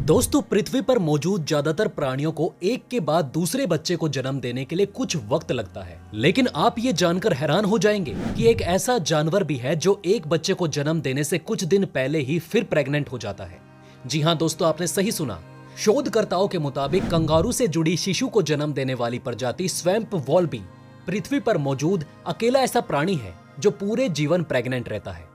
दोस्तों, पृथ्वी पर मौजूद ज्यादातर प्राणियों को एक के बाद दूसरे बच्चे को जन्म देने के लिए कुछ वक्त लगता है। लेकिन आप ये जानकर हैरान हो जाएंगे कि एक ऐसा जानवर भी है जो एक बच्चे को जन्म देने से कुछ दिन पहले ही फिर प्रेग्नेंट हो जाता है। जी हाँ दोस्तों, आपने सही सुना। शोधकर्ताओं के मुताबिक कंगारू से जुड़ी शिशु को जन्म देने वाली प्रजाति स्वैम्प वॉल्बी पृथ्वी पर मौजूद अकेला ऐसा प्राणी है जो पूरे जीवन प्रेग्नेंट रहता है।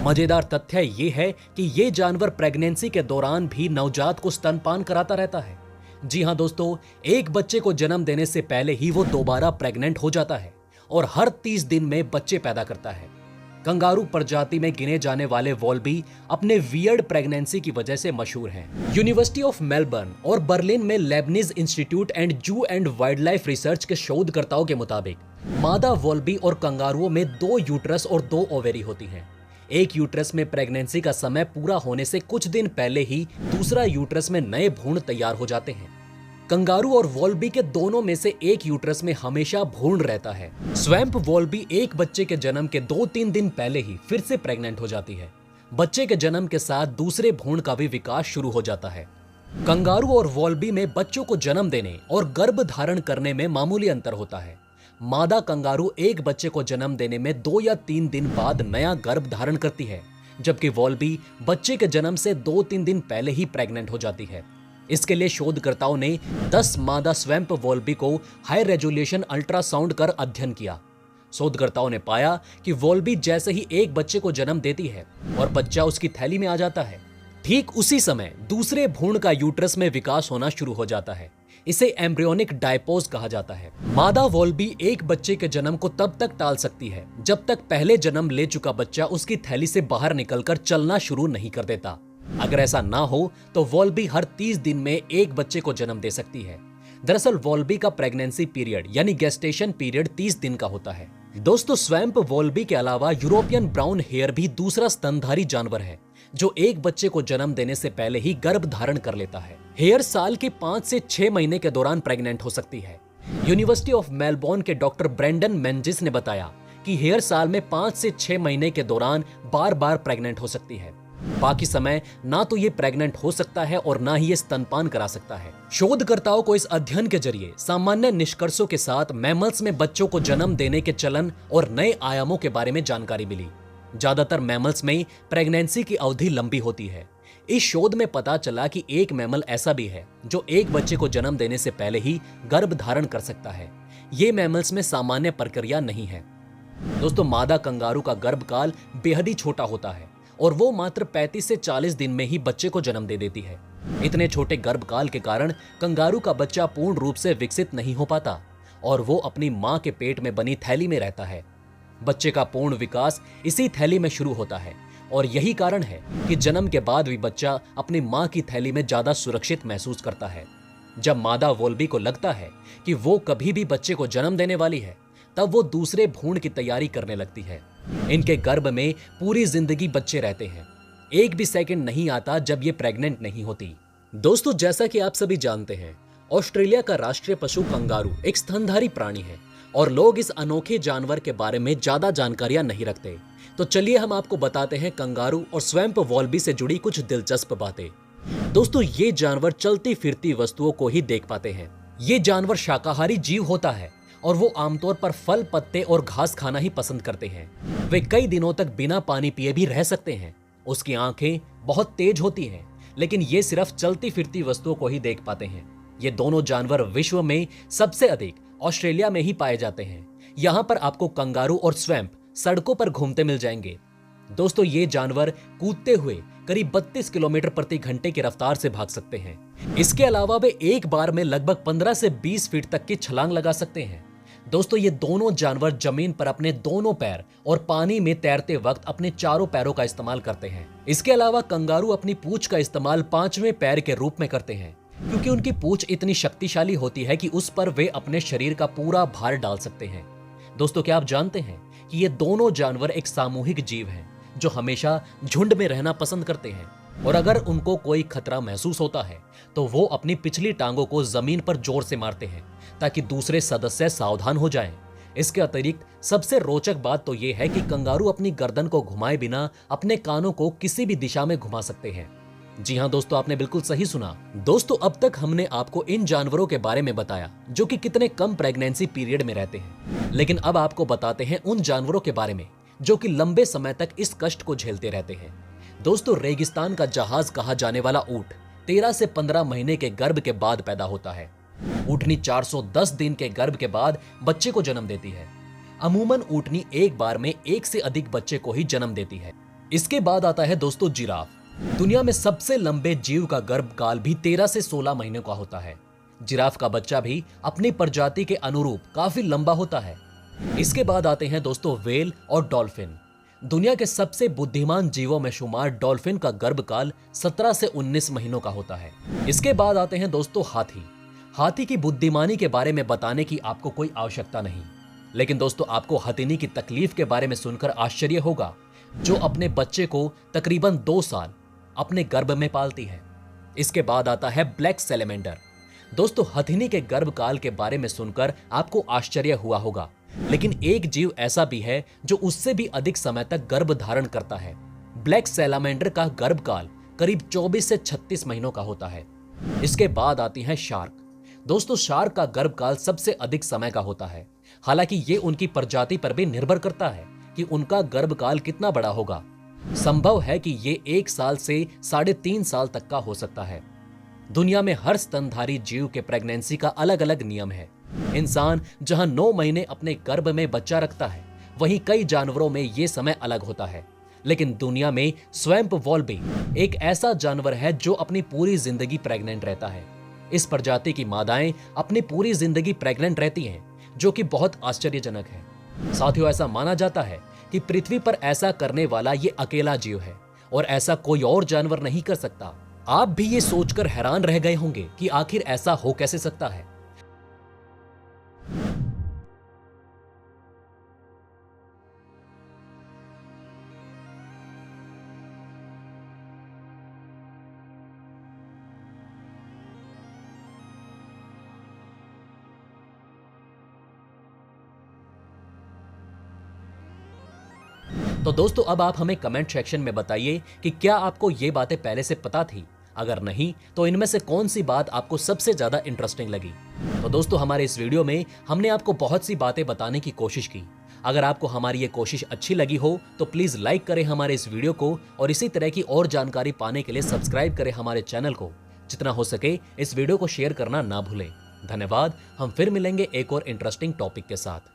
मजेदार तथ्य ये है कि ये जानवर प्रेगनेंसी के दौरान भी नवजात को स्तनपान कराता रहता है। जी हाँ दोस्तों, एक बच्चे को जन्म देने से पहले ही वो दोबारा प्रेग्नेंट हो जाता है और हर 30 दिन में बच्चे पैदा करता है। कंगारू प्रजाति में गिने जाने वाले वॉल्बी अपने वियर्ड प्रेगनेंसी की वजह से मशहूर हैं। यूनिवर्सिटी ऑफ मेलबर्न और बर्लिन में लेबनीज इंस्टीट्यूट एंड जू एंड वाइल्ड लाइफ रिसर्च के शोधकर्ताओं के मुताबिक मादा वॉल्बी और कंगारुओं में 2 यूट्रस और 2 ओवेरी होती हैं। एक यूट्रस में प्रेगनेंसी का समय पूरा होने से कुछ दिन पहले ही दूसरा यूट्रस में नए भ्रूण तैयार हो जाते हैं। कंगारू और वॉल्बी के दोनों में से एक यूट्रस में हमेशा भ्रूण रहता है। स्वैम्प वॉल्बी एक बच्चे के जन्म के 2-3 दिन पहले ही फिर से प्रेग्नेंट हो जाती है। बच्चे के जन्म के साथ दूसरे भ्रूण का भी विकास शुरू हो जाता है। कंगारू और वॉल्बी में बच्चों को जन्म देने और गर्भ धारण करने में मामूली अंतर होता है। मादा कंगारू एक बच्चे को जन्म देने में 2 या 3 दिन बाद नया गर्भ धारण करती है, जबकि वॉल्बी बच्चे के जन्म से 2-3 दिन पहले ही प्रेग्नेंट हो जाती है। इसके लिए शोधकर्ताओं ने 10 मादा स्वैम्प वॉल्बी को हाई रेजोल्यूशन अल्ट्रासाउंड कर अध्ययन किया। शोधकर्ताओं ने पाया कि वॉल्बी जैसे ही एक बच्चे को जन्म देती है और बच्चा उसकी थैली में आ जाता है, ठीक उसी समय दूसरे भ्रूण का यूट्रस में विकास होना शुरू हो जाता है। इसे एम्ब्रियोनिक डायपोज कहा जाता है। मादा वॉल्बी एक बच्चे के जन्म को तब तक टाल सकती है जब तक पहले जन्म ले चुका बच्चा उसकी थैली से बाहर निकलकर चलना शुरू नहीं कर देता। अगर ऐसा ना हो तो वॉल्बी हर 30 दिन में एक बच्चे को जन्म दे सकती है। दरअसल वॉल्बी का प्रेगनेंसी पीरियड यानी गेस्टेशन पीरियड 30 दिन का होता है। दोस्तों, स्वैम्प वॉल्बी के अलावा यूरोपियन ब्राउन हेयर भी दूसरा स्तनधारी जानवर है जो एक बच्चे को जन्म देने से पहले ही गर्भ धारण कर लेता है। हेयर साल के 5 से 6 महीने के दौरान प्रेग्नेंट हो सकती है। यूनिवर्सिटी ऑफ मेलबोर्न के डॉक्टर ब्रेंडन मेंजिस ने बताया कि हेयर साल में 5 से 6 महीने के दौरान बार बार प्रेग्नेंट हो सकती है। बाकी समय ना तो ये प्रेग्नेंट हो सकता है और ना ही ये स्तनपान करा सकता है। शोधकर्ताओं को इस अध्ययन के जरिए सामान्य निष्कर्षों के साथ मैमल्स में बच्चों को जन्म देने के चलन और नए आयामों के बारे में जानकारी मिली। ज्यादातर मैमल्स में प्रेगनेंसी की अवधि लंबी होती है। इस शोध में पता चला कि एक मैमल ऐसा भी है जो एक बच्चे को जन्म देने से पहले ही गर्भ धारण कर सकता है। ये मैमल्स में सामान्य प्रक्रिया नहीं है। दोस्तों, मादा कंगारू का गर्भकाल बेहद ही छोटा होता है और वो मात्र 35 से 40 दिन में ही बच्चे को जन्म दे देती है। इतने छोटे गर्भकाल के कारण कंगारू का बच्चा पूर्ण रूप से विकसित नहीं हो पाता और वो अपनी मां के पेट में बनी थैली में रहता है। बच्चे का पूर्ण विकास इसी थैली में शुरू होता है और यही कारण है कि जन्म के बाद भी बच्चा अपनी मां की थैली में ज्यादा सुरक्षित महसूस करता है। जब मादा वॉल्बी को लगता है कि वो कभी भी बच्चे को जन्म देने वाली है, तब वो दूसरे भ्रूण की तैयारी करने लगती है। इनके गर्भ में पूरी जिंदगी बच्चे रहते हैं। एक भी सेकंड नहीं आता जब ये प्रेग्नेंट नहीं होती। दोस्तों, जैसा कि आप सभी जानते हैं, ऑस्ट्रेलिया का राष्ट्रीय पशु कंगारू एक स्तनधारी प्राणी है और लोग इस अनोखे जानवर के बारे में ज्यादा जानकारियां नहीं रखते। तो चलिए हम आपको बताते हैं कंगारू और स्वैम्प वॉल्बी से जुड़ी कुछ दिलचस्प बातें। दोस्तों, ये जानवर चलती फिरती वस्तुओं को ही देख पाते हैं। ये जानवर शाकाहारी जीव होता है और वो आमतौर पर फल, पत्ते और घास खाना ही पसंद करते हैं। वे कई दिनों तक बिना पानी पिए भी रह सकते हैं। उसकी आंखें बहुत तेज होती हैं, लेकिन ये सिर्फ चलती फिरती वस्तुओं को ही देख पाते हैं। ये दोनों जानवर विश्व में सबसे अधिक ऑस्ट्रेलिया में ही पाए जाते हैं। यहाँ पर आपको कंगारू और स्वैम्प सड़कों पर घूमते मिल जाएंगे। दोस्तों, ये जानवर कूदते हुए करीब 32 किलोमीटर प्रति घंटे की रफ्तार से भाग सकते हैं। इसके अलावा वे एक बार में लगभग 15 से 20 फीट तक की छलांग लगा सकते हैं। दोस्तों, ये दोनों जानवर जमीन पर अपने दोनों पैर और पानी में तैरते वक्त अपने चारों पैरों का इस्तेमाल करते हैं। इसके अलावा कंगारू अपनी पूंछ का इस्तेमाल 5वें पैर के रूप में करते हैं, क्योंकि उनकी पूंछ इतनी शक्तिशाली होती है कि उस पर वे अपने शरीर का पूरा भार डाल सकते हैं। दोस्तों, क्या आप जानते हैं कि ये दोनों जानवर एक सामूहिक जीव हैं जो हमेशा झुंड में रहना पसंद करते हैं और अगर उनको कोई खतरा महसूस होता है तो वो अपनी पिछली टांगों को जमीन पर जोर से मारते हैं ताकि दूसरे सदस्य सावधान हो जाएं। इसके अतिरिक्त सबसे रोचक बात तो ये है कि कंगारू अपनी गर्दन को घुमाए बिना अपने कानों को किसी भी दिशा में घुमा सकते हैं। जी हाँ दोस्तों, आपने बिल्कुल सही सुना। दोस्तों, अब तक हमने आपको इन जानवरों के बारे में बताया जो कि कितने कम प्रेगनेंसी पीरियड में रहते हैं, लेकिन अब आपको बताते हैं उन जानवरों के बारे में जो कि लंबे समय तक इस कष्ट को झेलते रहते हैं। दोस्तों, रेगिस्तान का जहाज कहा जाने वाला ऊंट 13 से 15 महीने के गर्भ के बाद पैदा होता है। ऊँटनी 410 दिन के गर्भ के बाद बच्चे को जन्म देती है। अमूमन ऊँटनी एक बार में एक से अधिक बच्चे को ही जन्म देती है। इसके बाद आता है दोस्तों जिराफ। दुनिया में सबसे लंबे जीव का गर्भकाल भी 13 से 16 महीने का होता है। जिराफ का बच्चा भी अपनी प्रजाति के अनुरूप काफी लंबा होता है। इसके बाद आते हैं दोस्तों व्हेल और डॉल्फिन। दुनिया के सबसे बुद्धिमान जीवों में शुमार डॉल्फिन का गर्भकाल 17 से 19 महीनों का होता है। इसके बाद आते हैं दोस्तों हाथी। हाथी की बुद्धिमानी के बारे में बताने की आपको कोई आवश्यकता नहीं, लेकिन दोस्तों आपको हथिनी की तकलीफ के बारे में सुनकर आश्चर्य होगा, जो अपने बच्चे को तकरीबन 2 साल अपने गर्भ में पालती है। इसके बाद आता है ब्लैक सैलेमेंडर। दोस्तों, हथिनी के गर्भकाल के बारे में सुनकर आपको आश्चर्य हुआ होगा, लेकिन एक जीव ऐसा भी है जो उससे भी अधिक समय तक गर्भ धारण करता है। ब्लैक सैलामेंडर का गर्भकाल करीब 24 से 36 महीनों का होता है। इसके बाद आती है शार्क। दोस्तों, शार्क का गर्भकाल सबसे अधिक समय का होता है। हालांकि ये उनकी प्रजाति पर भी निर्भर करता है कि उनका गर्भकाल कितना बड़ा होगा। संभव है कि ये 1 साल से 3.5 साल तक का हो सकता है। दुनिया में हर स्तनधारी जीव के प्रेगनेंसी का अलग अलग नियम है। इंसान जहां 9 महीने अपने गर्भ में बच्चा रखता है, वहीं कई जानवरों में ये समय अलग होता है। लेकिन दुनिया में स्वैम्प वॉल भी एक ऐसा जानवर है जो अपनी पूरी जिंदगी प्रेग्नेंट रहता है। इस प्रजाति की मादाएं अपनी पूरी जिंदगी प्रेग्नेंट रहती हैं, जो कि बहुत आश्चर्यजनक है। साथियों, ऐसा माना जाता है कि पृथ्वी पर ऐसा करने वाला ये अकेला जीव है और ऐसा कोई और जानवर नहीं कर सकता। आप भी ये सोचकर हैरान रह गए होंगे कि आखिर ऐसा हो कैसे सकता है। तो दोस्तों, अब आप हमें कमेंट सेक्शन में बताइए कि क्या आपको ये बातें पहले से पता थी। अगर नहीं, तो इनमें से कौन सी बात आपको सबसे ज्यादा इंटरेस्टिंग लगी। तो दोस्तों, हमारे इस वीडियो में हमने आपको बहुत सी बातें बताने की कोशिश की। अगर आपको हमारी ये कोशिश अच्छी लगी हो तो प्लीज लाइक करें हमारे इस वीडियो को, और इसी तरह की और जानकारी पाने के लिए सब्सक्राइब करें हमारे चैनल को। जितना हो सके इस वीडियो को शेयर करना ना भूलें। धन्यवाद। हम फिर मिलेंगे एक और इंटरेस्टिंग टॉपिक के साथ।